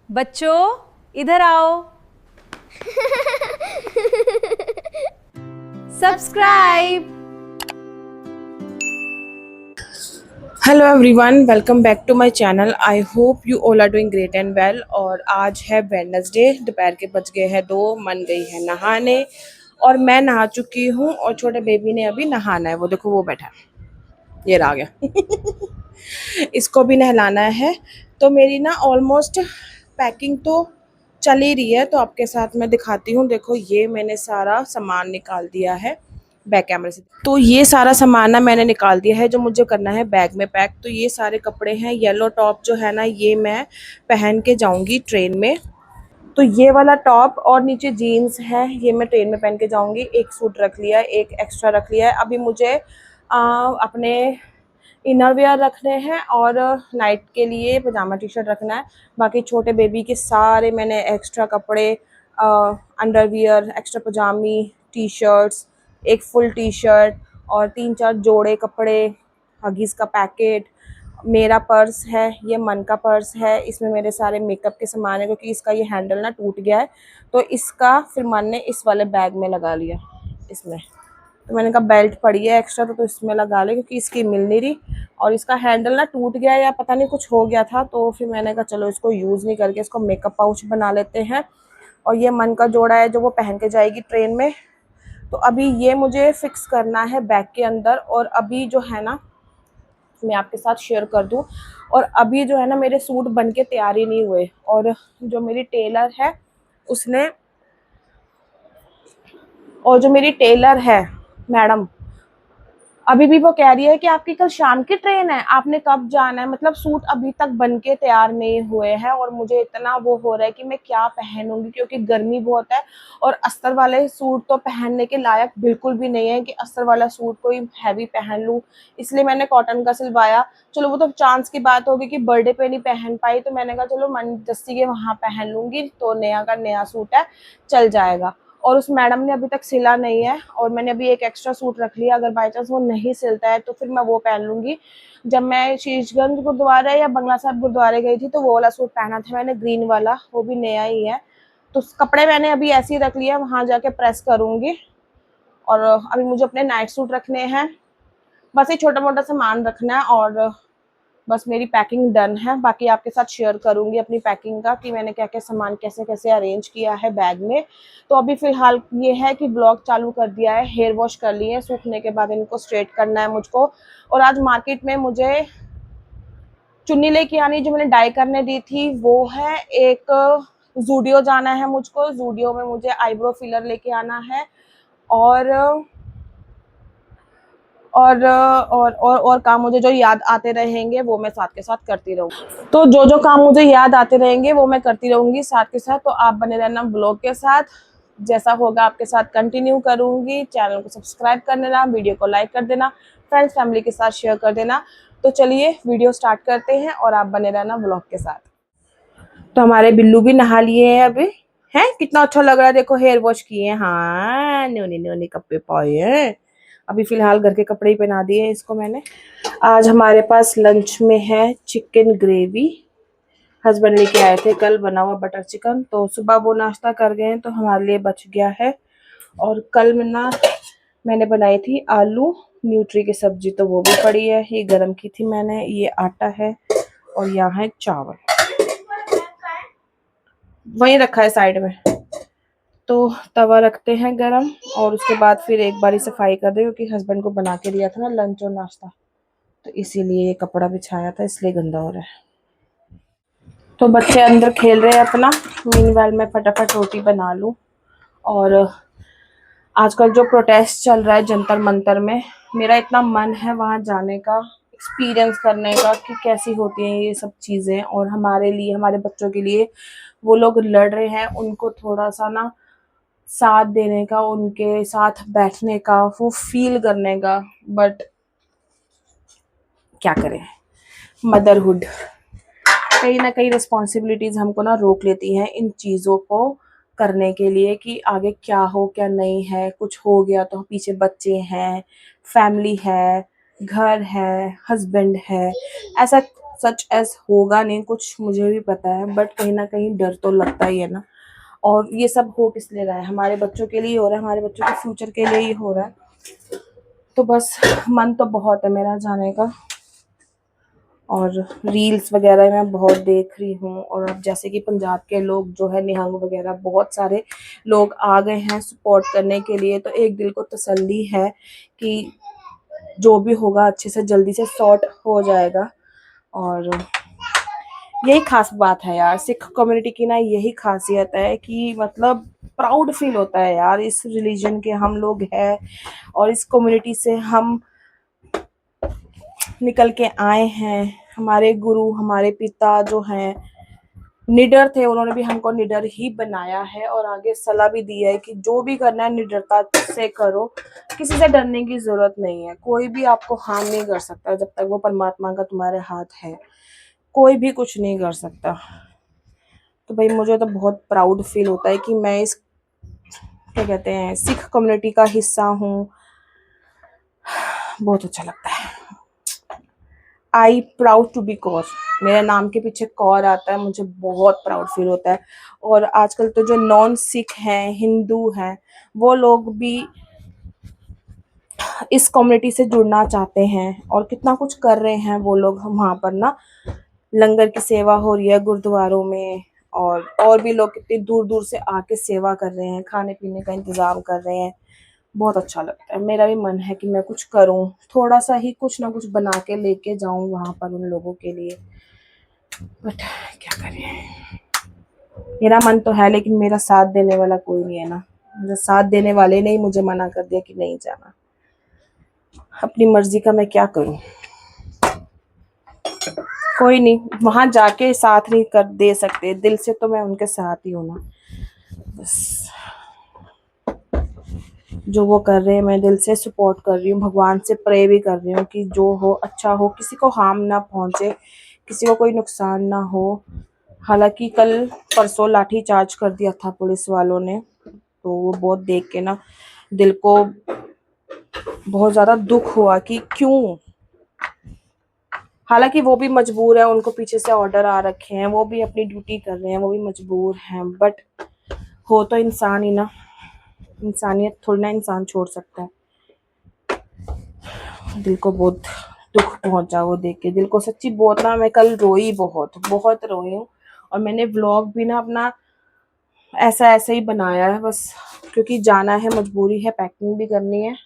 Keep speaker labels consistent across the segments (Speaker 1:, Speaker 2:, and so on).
Speaker 1: बच्चों इधर आओ। Subscribe.
Speaker 2: Hello everyone, welcome back to my channel. I hope you all are doing great and well. और आज है वेडनेसडे, दोपहर के बज गए हैं 2, मन गई है नहाने और मैं नहा चुकी हूँ और छोटे बेबी ने अभी नहाना है। वो देखो वो बैठा है, ये रहा गया। इसको भी नहलाना है। तो मेरी ना ऑलमोस्ट पैकिंग तो चल ही रही है, तो आपके साथ मैं दिखाती हूँ। देखो ये मैंने सारा सामान निकाल दिया है बैक कैमरे से। तो ये सारा सामान ना मैंने निकाल दिया है जो मुझे करना है बैग में पैक। तो ये सारे कपड़े हैं। येलो टॉप जो है ना, ये मैं पहन के जाऊंगी ट्रेन में। तो ये वाला टॉप और नीचे जीन्स है, ये मैं ट्रेन में पहन के जाऊंगी। एक सूट रख लिया है, एक एक्स्ट्रा रख लिया है। अभी मुझे अपने इनर वेयर रखने हैं और नाइट के लिए पजामा टी शर्ट रखना है। बाकी छोटे बेबी के सारे मैंने एक्स्ट्रा कपड़े, अंडरवियर, एक्स्ट्रा पजामी, टी शर्ट्स, एक फुल टी शर्ट और 3-4 जोड़े कपड़े, हगीज़ का पैकेट, मेरा पर्स है, ये मन का पर्स है। इसमें मेरे सारे मेकअप के सामान है क्योंकि इसका ये हैंडल ना टूट गया है, तो इसका फिर मन ने इस वाले बैग में लगा लिया इसमें। तो मैंने कहा बेल्ट पड़ी है एक्स्ट्रा तो इसमें लगा ले, क्योंकि इसकी मिल नहीं रही और इसका हैंडल ना टूट गया या पता नहीं कुछ हो गया था। तो फिर मैंने कहा चलो इसको यूज़ नहीं करके इसको मेकअप पाउच बना लेते हैं। और ये मन का जोड़ा है जो वो पहन के जाएगी ट्रेन में। तो अभी ये मुझे फिक्स करना है बैग के अंदर। और अभी जो है ना, मैं आपके साथ शेयर कर दूं। और अभी जो है ना, मेरे सूट बन के तैयार ही नहीं हुए। और जो मेरी टेलर है उसने, और जो मेरी टेलर है मैडम, अभी भी वो कह रही है कि आपकी कल शाम की ट्रेन है, आपने कब जाना है। मतलब सूट अभी तक बन के तैयार नहीं हुए हैं और मुझे इतना वो हो रहा है कि मैं क्या पहनूंगी, क्योंकि गर्मी बहुत है। और अस्तर वाले सूट तो पहनने के लायक बिल्कुल भी नहीं है कि अस्तर वाला सूट कोई हैवी पहन लूँ, इसलिए मैंने कॉटन का सिलवाया। चलो वो तो चांस की बात होगी कि बर्थडे पे नहीं पहन पाई, तो मैंने कहा चलो मन जस्ती के वहाँ पहन लूँगी, तो नया का नया सूट है, चल जाएगा। और उस मैडम ने अभी तक सिला नहीं है और मैंने अभी एक एक्स्ट्रा सूट रख लिया। अगर बाई चांस वो नहीं सिलता है तो फिर मैं वो पहन लूँगी। जब मैं शीशगंज गुरुद्वारा या बंगला साहब गुरुद्वारे गई थी तो वो वाला सूट पहना था मैंने, ग्रीन वाला, वो भी नया ही है। तो कपड़े मैंने अभी ऐसे ही रख लिया, वहाँ जाके प्रेस करूँगी। और अभी मुझे अपने नाइट सूट रखने हैं, बस ये छोटा मोटा सामान रखना है और बस मेरी पैकिंग डन है। बाकी आपके साथ शेयर करूंगी अपनी पैकिंग का कि मैंने क्या क्या सामान कैसे कैसे अरेंज किया है बैग में। तो अभी फ़िलहाल ये है कि ब्लॉग चालू कर दिया है, हेयर वॉश कर लिए हैं, सूखने के बाद इनको स्ट्रेट करना है मुझको। और आज मार्केट में मुझे चुन्नी लेके आनी, जो मैंने डाई करने दी थी वो है। एक जूडियो जाना है मुझको, जूडियो में मुझे आईब्रो फिलर लेके आना है। और और काम मुझे जो याद आते रहेंगे वो मैं साथ के साथ करती रहूँगी। तो जो जो काम मुझे याद आते रहेंगे वो मैं करती रहूँगी साथ के साथ। तो आप बने रहना ब्लॉग के साथ, जैसा होगा आपके साथ कंटिन्यू करूँगी। चैनल को सब्सक्राइब कर देना, वीडियो को लाइक कर देना, फ्रेंड्स फैमिली के साथ शेयर कर देना। तो चलिए वीडियो स्टार्ट करते हैं और आप बने रहना ब्लॉग के साथ। तो हमारे बिल्लू भी नहा लिए हैं अभी, हैं कितना अच्छा लग रहा है। देखो हेयर वॉश किए हैं, हाँ न्योने न्योने कपड़े पाए हैं। अभी फिलहाल घर के कपड़े ही पहना दिए हैं इसको मैंने। आज हमारे पास लंच में है चिकन ग्रेवी, हस्बैंड लेके आए थे कल बना हुआ बटर चिकन, तो सुबह वो नाश्ता कर गए हैं तो हमारे लिए बच गया है। और कल मैंने बनाई थी आलू न्यूट्री की सब्जी, तो वो भी पड़ी है, ये गरम की थी मैंने। ये आटा है और यहाँ है चावल, वहीं रखा है साइड में। तो तवा रखते हैं गरम और उसके बाद फिर एक बारी सफाई कर दे, क्योंकि हस्बैंड को बना के दिया था ना लंच और नाश्ता, तो इसीलिए ये कपड़ा बिछाया था, इसलिए गंदा हो रहा है। तो बच्चे अंदर खेल रहे हैं अपना, मीनवाइल मैं फटाफट रोटी बना लूं। और आजकल जो प्रोटेस्ट चल रहा है जंतर मंतर में, मेरा इतना मन है वहां जाने का, एक्सपीरियंस करने का कि कैसी होती हैं ये सब चीज़ें। और हमारे लिए, हमारे बच्चों के लिए वो लोग लड़ रहे हैं, उनको थोड़ा सा ना साथ देने का, उनके साथ बैठने का, वो फील करने का। बट क्या करें, मदरहुड कहीं ना कहीं रिस्पॉन्सिबिलिटीज हमको ना रोक लेती हैं इन चीज़ों को करने के लिए, कि आगे क्या हो क्या नहीं है, कुछ हो गया तो पीछे बच्चे हैं, फैमिली है, घर है, हस्बैंड है, ऐसा सच एस होगा नहीं कुछ, मुझे भी पता है, बट कहीं ना कहीं डर तो लगता ही है ना। और ये सब हो किस लिए रहा है? हमारे बच्चों के लिए हो रहा है, हमारे बच्चों के फ्यूचर के लिए ही हो रहा है। तो बस मन तो बहुत है मेरा जाने का, और रील्स वगैरह मैं बहुत देख रही हूँ। और अब जैसे कि पंजाब के लोग जो है, निहंग वगैरह बहुत सारे लोग आ गए हैं सपोर्ट करने के लिए, तो एक दिल को तसल्ली है कि जो भी होगा अच्छे से जल्दी से सॉर्ट हो जाएगा। और यही खास बात है यार, सिख कम्युनिटी की ना यही खासियत है कि मतलब प्राउड फील होता है यार, इस रिलीजन के हम लोग हैं और इस कम्युनिटी से हम निकल के आए हैं। हमारे गुरु, हमारे पिता जो हैं निडर थे, उन्होंने भी हमको निडर ही बनाया है और आगे सलाह भी दी है कि जो भी करना है निडरता से करो, किसी से डरने की जरूरत नहीं है। कोई भी आपको हार्म नहीं कर सकता जब तक वो परमात्मा का तुम्हारे हाथ है, कोई भी कुछ नहीं कर सकता। तो भाई मुझे तो बहुत प्राउड फील होता है कि मैं इस क्या कहते हैं सिख कम्युनिटी का हिस्सा हूँ। बहुत अच्छा लगता है। I proud to be Kaur, मेरे नाम के पीछे कौर आता है, मुझे बहुत प्राउड फील होता है। और आजकल तो जो नॉन सिख हैं, हिंदू हैं, वो लोग भी इस कम्युनिटी से जुड़ना चाहते हैं और कितना कुछ कर रहे हैं वो लोग। वहाँ पर ना लंगर की सेवा हो रही है गुरुद्वारों में, और भी लोग कितनी दूर दूर से आके सेवा कर रहे हैं, खाने पीने का इंतजाम कर रहे हैं। बहुत अच्छा लगता है। मेरा भी मन है कि मैं कुछ करूं, थोड़ा सा ही कुछ ना कुछ बना के लेके जाऊं वहां पर उन लोगों के लिए, बट क्या करें। मेरा मन तो है लेकिन मेरा साथ देने वाला कोई नहीं है ना। मुझे साथ देने वाले ने ही मुझे मना कर दिया कि नहीं जाना। अपनी मर्जी का मैं क्या करूं। कोई नहीं, वहां जाके साथ नहीं कर दे सकते, दिल से तो मैं उनके साथ ही हूं ना। बस जो वो कर रहे हैं मैं दिल से सपोर्ट कर रही हूँ, भगवान से प्रे भी कर रही हूँ कि जो हो अच्छा हो, किसी को हार्म ना पहुंचे, किसी को कोई नुकसान ना हो। हालांकि कल परसों लाठी चार्ज कर दिया था पुलिस वालों ने, तो वो बहुत देख के ना दिल को बहुत ज्यादा दुख हुआ कि क्यों। हालांकि वो भी मजबूर है, उनको पीछे से ऑर्डर आ रखे हैं, वो भी अपनी ड्यूटी कर रहे हैं, वो भी मजबूर हैं, बट हो तो इंसान ही ना। इंसानियत थोड़ी ना इंसान छोड़ सकता है। दिल को बहुत दुख पहुंचा वो देख के, दिल को सच्ची बहुत ना। मैं कल रोई, बहुत बहुत रोई हूँ। और मैंने व्लॉग भी ना अपना ऐसा ऐसे ही बनाया है बस, क्योंकि जाना है, मजबूरी है, पैकिंग भी करनी है।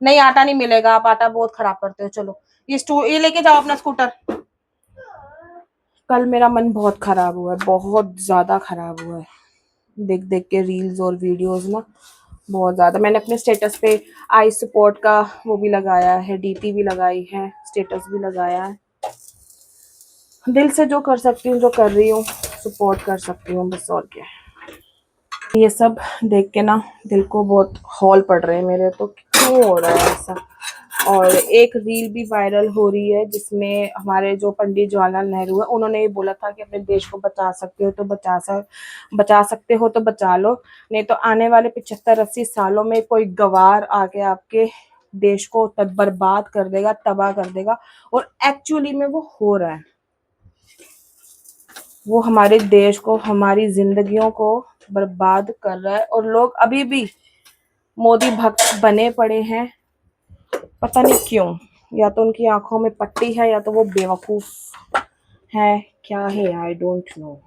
Speaker 2: नहीं आटा नहीं मिलेगा, आप आटा बहुत खराब करते हो। चलो ये लेके जाओ अपना स्कूटर। कल मेरा मन बहुत खराब हुआ है, बहुत ज्यादा खराब हुआ है देख देख के रील्स और वीडियोस ना, बहुत ज्यादा। मैंने अपने स्टेटस पे आई सपोर्ट का वो भी लगाया है, डीपी भी लगाई है, स्टेटस भी लगाया है। दिल से जो कर सकती हूँ, जो कर रही हूँ, सपोर्ट कर सकती हूँ बस, और क्या। ये सब देख के ना दिल को बहुत हॉल पड़ रहे हैं मेरे, तो क्यों हो रहा है ऐसा। और एक रील भी वायरल हो रही है जिसमें हमारे जो पंडित जवाहरलाल नेहरू है, उन्होंने ये बोला था कि अपने देश को बचा सकते हो तो बचा सकते हो तो बचा लो, नहीं तो आने वाले 75-80 सालों में कोई गवार आके आपके देश को बर्बाद कर देगा, तबाह कर देगा। और एक्चुअली में वो हो रहा है, वो हमारे देश को, हमारी जिंदगियों को बर्बाद कर रहा है। और लोग अभी भी मोदी भक्त बने पड़े हैं, पता नहीं क्यों। या तो उनकी आंखों में पट्टी है, या तो वो बेवकूफ है, क्या है आई डोंट नो।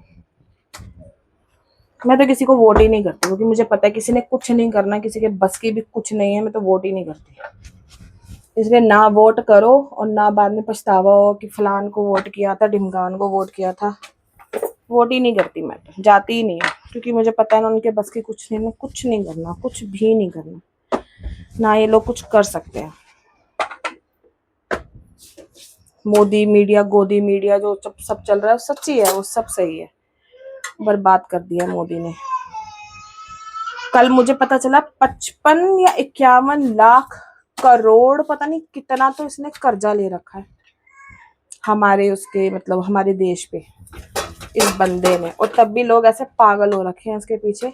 Speaker 2: मैं तो किसी को वोट ही नहीं करती, क्योंकि मुझे पता है किसी ने कुछ नहीं करना, किसी के बस की भी कुछ नहीं है। मैं तो वोट ही नहीं करती, इसलिए ना वोट करो और ना बाद में पछतावा हो कि फलान को वोट किया था, ढिमकान को वोट किया था। वोट ही नहीं करती, मैं तो जाती ही नहीं है, क्योंकि मुझे पता है ना उनके बस की कुछ नहीं, मैं कुछ नहीं करना, कुछ भी नहीं करना, ना ये लोग कुछ कर सकते हैं। मोदी मीडिया, गोदी मीडिया जो सब चल रहा है सच्ची है, वो सब सही है। बर्बाद कर दिया मोदी ने। कल मुझे पता चला 55 या 51 लाख करोड़, पता नहीं कितना, तो इसने कर्जा ले रखा है हमारे उसके मतलब हमारे देश पे, इस बंदे ने। और तब भी लोग ऐसे पागल हो रखे हैं इसके पीछे,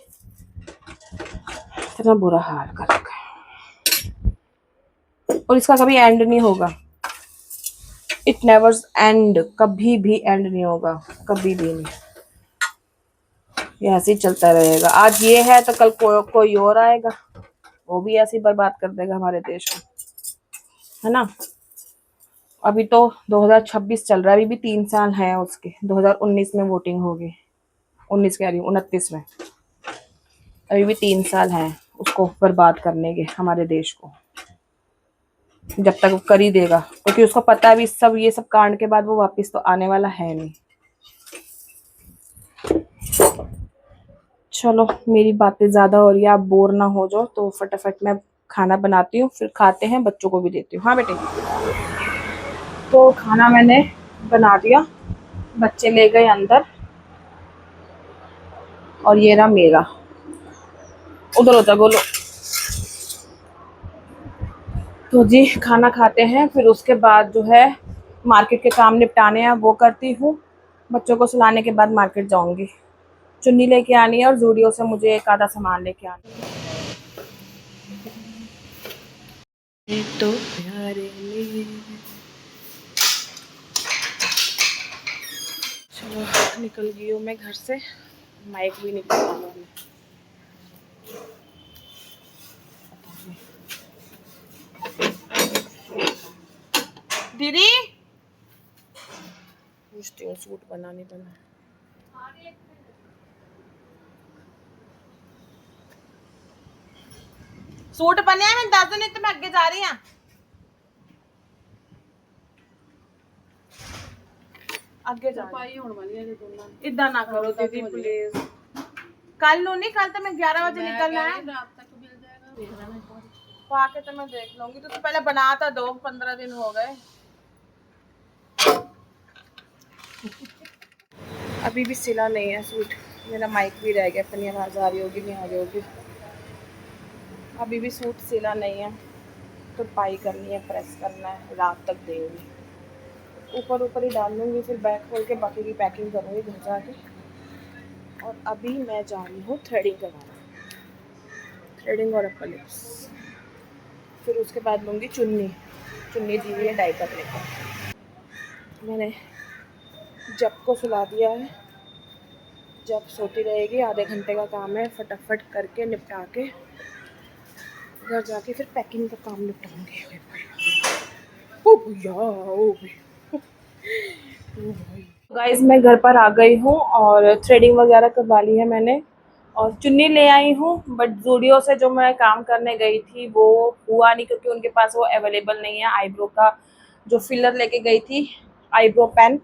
Speaker 2: इतना बुरा हाल कर रखा है। और इसका कभी एंड नहीं होगा, इट नेवर्स एंड, कभी भी एंड नहीं होगा, कभी भी नहीं। ये ऐसे ही चलता रहेगा। आज ये है तो कल कोई और आएगा, वो भी ऐसे ही बर्बाद कर देगा हमारे देश को, है ना। अभी तो 2026 चल रहा है, अभी भी 3 साल है उसके। 2019 में वोटिंग होगी, 19 कह रही हूँ, 29 में। अभी भी 3 साल हैं उसको बर्बाद करने के, हमारे देश को। जब तक वो कर ही देगा, क्योंकि उसको पता है अभी सब ये सब कांड के बाद वो वापस तो आने वाला है नहीं। चलो, मेरी बातें ज्यादा हो रही है, आप बोर ना हो जाओ, तो फटाफट मैं खाना बनाती हूँ, फिर खाते हैं, बच्चों को भी देती हूँ। हाँ बेटे, तो खाना मैंने बना दिया, बच्चे ले गए अंदर, और ये रहा मेरा। उधर उधर बोलो। तो जी खाना खाते हैं, फिर उसके बाद जो है मार्केट के काम निपटाने हैं, वो करती हूँ। बच्चों को सुलाने के बाद मार्केट जाऊंगी, चुन्नी लेके आनी है, और जूडियो से मुझे एक आधा सामान लेके आना है। तो प्यारे मेरे, चलो निकल गई हूँ मैं घर से, माइक भी निकल गया। दीदी पूछती हूँ सूट बनाने तो मैं। सूट बने मैं दस दिन तो मैं अगे जा रही हूँ। अगे जा इदा ना करो दीदी प्लीज। कल नो नहीं, कल तो मैं 11 बजे निकलना है, तो आके तो मैं देख लूंगी। तो पहले बना तो दो, 15 दिन हो गए। अभी भी सिला नहीं है सूट, मेरा माइक भी रह गया, पता आवाज आ रही होगी नहीं आ रही होगी। अभी भी सूट सिला नहीं है, तो पाई करनी है, प्रेस करना है, रात तक देंगी। ऊपर ऊपर ही डाल लूँगी, फिर बैग खोल के बाकी की पैकिंग करूँगी घर जाके। और अभी मैं जा रही हूँ थ्रेडिंग करवाना, थ्रेडिंग और अपर लिप्स। फिर उसके बाद लूँगी चुन्नी, चुन्नी दी हुई है डाई करने को। मैंने जब को सुला दिया है, जब सोती रहेगी, आधे घंटे का काम है, फटाफट करके निपटा के घर जाके फिर पैकिंग का काम निपटाऊंगी। ओ भैया, ओ भाई। गाइस मैं घर पर आ गई हूँ और थ्रेडिंग वगैरह करवा ली है मैंने, और चुन्नी ले आई हूँ। बट जूडियो से जो मैं काम करने गई थी वो हुआ नहीं, क्योंकि उनके पास वो अवेलेबल नहीं है। आईब्रो का जो फिलर लेके गई थी, आईब्रो पेन,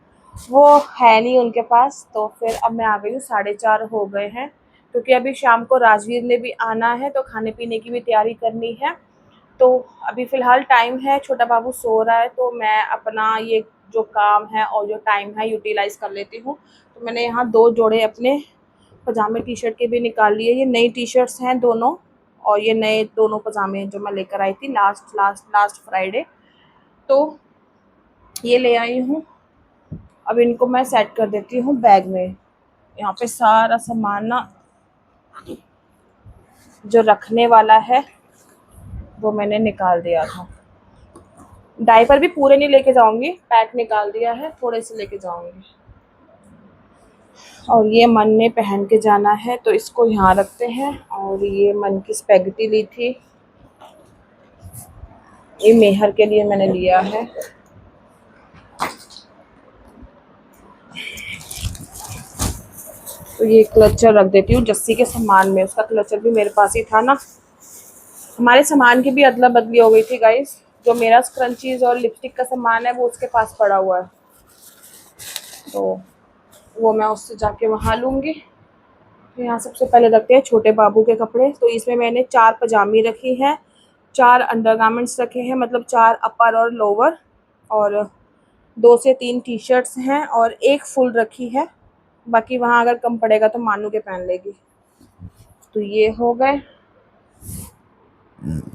Speaker 2: वो है नहीं उनके पास। तो फिर अब मैं आ गई हूँ, 4:30 हो गए हैं, क्योंकि अभी शाम को राजवीर ने भी आना है, तो खाने पीने की भी तैयारी करनी है। तो अभी फ़िलहाल टाइम है, छोटा बाबू सो रहा है, तो मैं अपना ये जो काम है और जो टाइम है यूटिलाइज़ कर लेती हूँ। तो मैंने यहाँ 2 जोड़े अपने पजामे टी शर्ट के भी निकाल लिए। ये नई टी शर्ट्स हैं दोनों, और ये नए दोनों पजामे जो मैं लेकर आई थी लास्ट फ्राइडे, तो ये ले आई हूँ। अब इनको मैं सेट कर देती हूँ बैग में। यहाँ पे सारा सामान ना जो रखने वाला है वो मैंने निकाल दिया था। डायपर भी पूरे नहीं लेके जाऊंगी, पैक निकाल दिया है, थोड़े से लेके जाऊंगी। और ये मन ने पहन के जाना है, तो इसको यहाँ रखते हैं। और ये मन की स्पेगेटी ली थी, ये मेहर के लिए मैंने लिया है। तो ये क्लचर रख देती हूँ जस्सी के सामान में, उसका क्लचर भी मेरे पास ही था ना। हमारे सामान की भी अदला बदली हो गई थी गाइस। जो मेरा स्क्रंचीज और लिपस्टिक का सामान है वो उसके पास पड़ा हुआ है, तो वो मैं उससे जाके वहाँ लूँगी। तो यहाँ सबसे पहले रखते हैं छोटे बाबू के कपड़े। तो इसमें मैंने 4 पजामी रखी हैं, 4 अंडरगारमेंट्स रखे हैं, मतलब 4 अपर और लोअर, और 2 से 3 टी शर्ट्स हैं, और 1 फुल रखी है। बाकी वहाँ अगर कम पड़ेगा तो मानू के पहन लेगी। तो ये हो गए,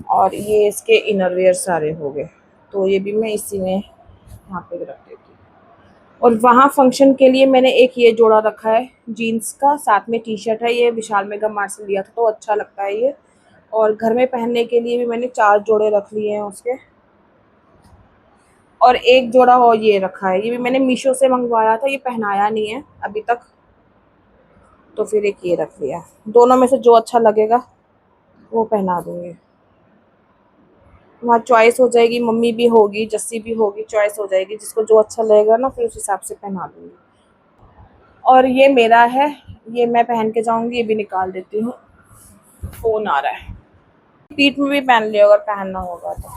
Speaker 2: और ये इसके इनरवेयर सारे हो गए। तो ये भी मैं इसी में यहाँ पे रख देती हूँ। और वहाँ फंक्शन के लिए मैंने एक ये जोड़ा रखा है जीन्स का, साथ में टी शर्ट है, ये विशाल मेगा मार्ट से लिया था, तो अच्छा लगता है ये। और घर में पहनने के लिए भी मैंने 4 जोड़े रख लिए हैं उसके। और एक जोड़ा और ये रखा है, ये भी मैंने मीशो से मंगवाया था, ये पहनाया नहीं है अभी तक, तो फिर एक ये रख लिया। दोनों में से जो अच्छा लगेगा वो पहना दूंगी। वहाँ चॉइस हो जाएगी, मम्मी भी होगी, जस्सी भी होगी, चॉइस हो जाएगी, जिसको जो अच्छा लगेगा ना फिर उस हिसाब से पहना दूंगी। और ये मेरा है, ये मैं पहन के जाऊंगी, ये भी निकाल देती हूँ, फोन आ रहा है। पीठ में भी पहन लियो अगर पहनना होगा तो।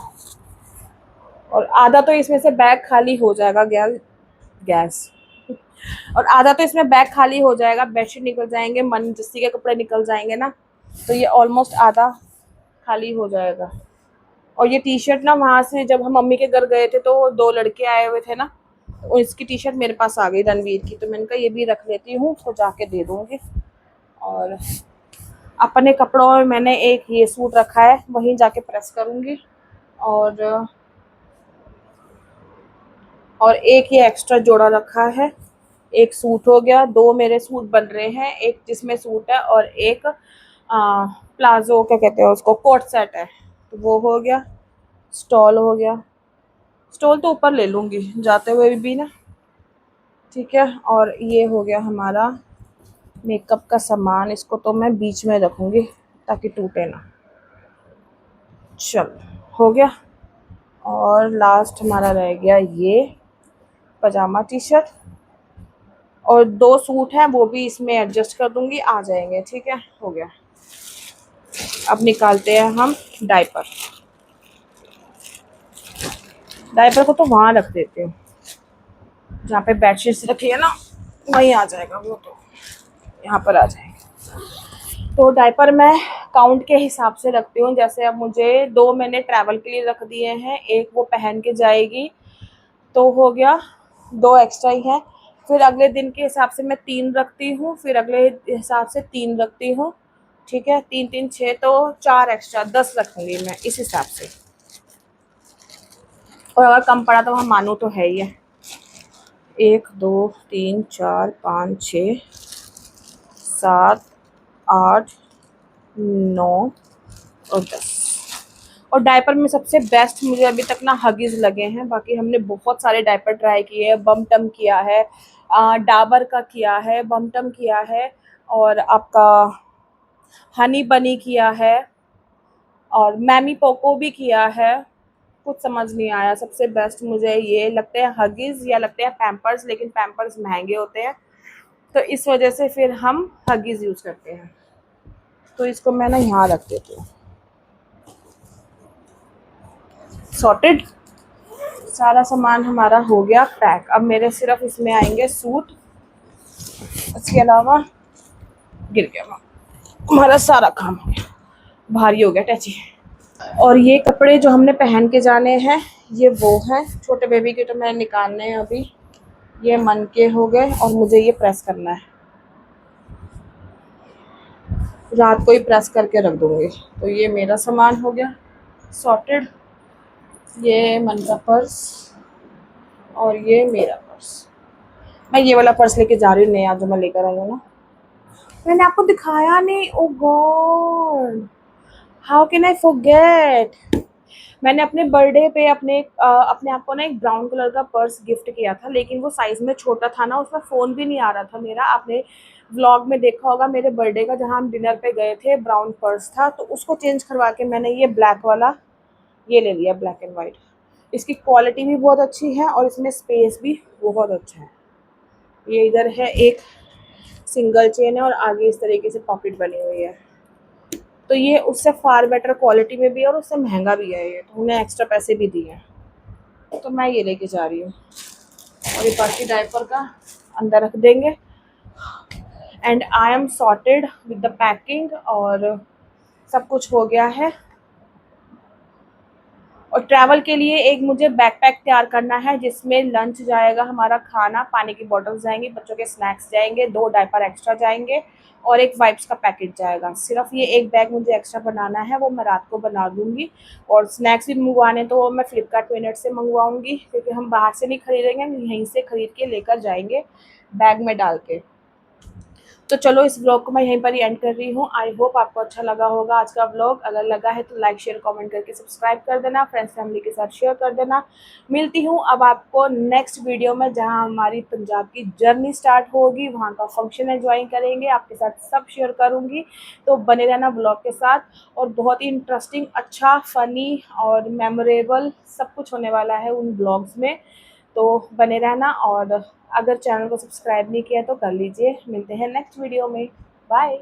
Speaker 2: और आधा तो इसमें से बैग खाली हो जाएगा, गैस गैस और आधा तो इसमें बैग खाली हो जाएगा, बेडशीट निकल जाएंगे, मन जस्सी के कपड़े निकल जाएंगे ना, तो ये ऑलमोस्ट आधा खाली हो जाएगा। और ये टी शर्ट ना वहाँ से जब हम मम्मी के घर गए थे तो दो लड़के आए हुए थे ना, तो इसकी टी शर्ट मेरे पास आ गई रणवीर की, तो मैंने कहा ये भी रख लेती हूँ, उसको जाके दे दूँगी। और अपने कपड़ों में मैंने एक ये सूट रखा है, वहीं जाके प्रेस करूँगी। और एक ये एक्स्ट्रा जोड़ा रखा है, एक सूट हो गया, दो मेरे सूट बन रहे हैं, एक जिसमें सूट है और एक प्लाजो क्या कहते हैं उसको, कोट सेट है, तो वो हो गया। स्टॉल हो गया, स्टॉल तो ऊपर ले लूँगी जाते हुए भी ना, ठीक है। और ये हो गया हमारा मेकअप का सामान, इसको तो मैं बीच में रखूँगी ताकि टूटे ना। चल हो गया। और लास्ट हमारा रह गया ये पजामा टी शर्ट, और दो सूट हैं वो भी इसमें एडजस्ट कर दूंगी, आ जाएंगे, ठीक है। हो गया। अब निकालते हैं हम डायपर। डायपर को तो वहाँ रख देती हूँ जहाँ पे बेडशीट्स रखी है ना, वहीं आ जाएगा वो, तो यहाँ पर आ जाएगा। तो डायपर मैं काउंट के हिसाब से रखती हूँ, जैसे अब मुझे दो मैंने ट्रैवल के लिए रख दिए हैं, एक वो पहन के जाएगी तो हो गया, दो एक्स्ट्रा ही है। फिर अगले दिन के हिसाब से मैं 3 रखती हूँ, फिर अगले हिसाब से 3 रखती हूँ, ठीक है। 3 3 6 तो 4 एक्स्ट्रा 10 रखूँगी मैं इस हिसाब से। और अगर कम पड़ा तो हम मानू तो है ही है। 1 2 3 4 5 6 7 8 9 और 10। और डायपर में सबसे बेस्ट मुझे अभी तक ना हगीज लगे हैं, बाकी हमने बहुत सारे डायपर ट्राई किए हैं, बम टम किया है, डाबर का किया है, बम टम किया है, और आपका हनी बनी किया है, और मैमी पोको भी किया है। कुछ समझ नहीं आया, सबसे बेस्ट मुझे ये लगते हैं हगीज या लगते हैं पैम्पर्स, लेकिन पैम्पर्स महंगे होते हैं, तो इस वजह से फिर हम हगीज यूज़ करते हैं। तो इसको मैं ना यहाँ रख देती हूँ। सॉर्टेड, सारा सामान हमारा हो गया पैक। अब मेरे सिर्फ इसमें आएंगे सूट, इसके अलावा गिर गया हमारा सारा काम, हो गया भारी हो गया टैची। और ये कपड़े जो हमने पहन के जाने हैं ये वो हैं, छोटे बेबी के तो मैंने निकालने हैं अभी, ये मन के हो गए, और मुझे ये प्रेस करना है, रात को ही प्रेस करके रख दूँगी। तो ये मेरा सामान हो गया सॉर्टेड, ये मन का पर्स, और ये मेरा पर्स। मैं ये वाला पर्स लेके जा रही हूँ नया जो मैं लेकर आई हूँ ना, मैंने आपको दिखाया नहीं। Oh God, how can I forget. मैंने अपने बर्थडे पे अपने आप को ना एक ब्राउन कलर का पर्स गिफ्ट किया था, लेकिन वो साइज़ में छोटा था ना, उसमें फ़ोन भी नहीं आ रहा था मेरा। आपने व्लॉग में देखा होगा मेरे बर्थडे का, जहाँ हम डिनर पे गए थे, ब्राउन पर्स था, तो उसको चेंज करवा के मैंने ये ब्लैक वाला ये ले लिया, ब्लैक एंड वाइट। इसकी क्वालिटी भी बहुत अच्छी है और इसमें स्पेस भी बहुत अच्छा है। ये इधर है एक सिंगल चेन है और आगे इस तरीके से पॉकेट बनी हुई है, तो ये उससे फार बेटर क्वालिटी में भी है और उससे महंगा भी है ये, तो उन्हें एक्स्ट्रा पैसे भी दिए हैं, तो मैं ये लेके जा रही हूँ। और ये बाकी डायपर का अंदर रख देंगे। And I am sorted with the packing, और सब कुछ हो गया है। और ट्रैवल के लिए एक मुझे बैकपैक तैयार करना है, जिसमें लंच जाएगा, हमारा खाना, पानी की बॉटल्स जाएंगी, बच्चों के स्नैक्स जाएंगे, 2 डायपर एक्स्ट्रा जाएंगे, और एक वाइप्स का पैकेट जाएगा। सिर्फ ये एक बैग मुझे एक्स्ट्रा बनाना है, वो मैं रात को बना दूँगी। और स्नैक्स भी मंगवाने तो मैं फ्लिपकार्ट मिनट से मंगवाऊँगी, क्योंकि हम बाहर से नहीं खरीदेंगे, हम यहीं से ख़रीद के लेकर जाएंगे बैग में डाल के। तो चलो इस व्लॉग को मैं यहीं पर ही एंड कर रही हूँ। आई होप आपको अच्छा लगा होगा आज का व्लॉग। अगर लगा है तो लाइक शेयर कमेंट करके सब्सक्राइब कर देना, फ्रेंड्स फैमिली के साथ शेयर कर देना। मिलती हूँ अब आपको नेक्स्ट वीडियो में, जहाँ हमारी पंजाब की जर्नी स्टार्ट होगी, वहाँ का फंक्शन एंजॉय करेंगे, आपके साथ सब शेयर करूँगी। तो बने रहना ब्लॉग के साथ, और बहुत ही इंटरेस्टिंग, अच्छा, फ़नी और मेमोरेबल सब कुछ होने वाला है उन ब्लॉग्स में। तो बने रहना, और अगर चैनल को सब्सक्राइब नहीं किया तो कर लीजिए। मिलते हैं नेक्स्ट वीडियो में। बाय।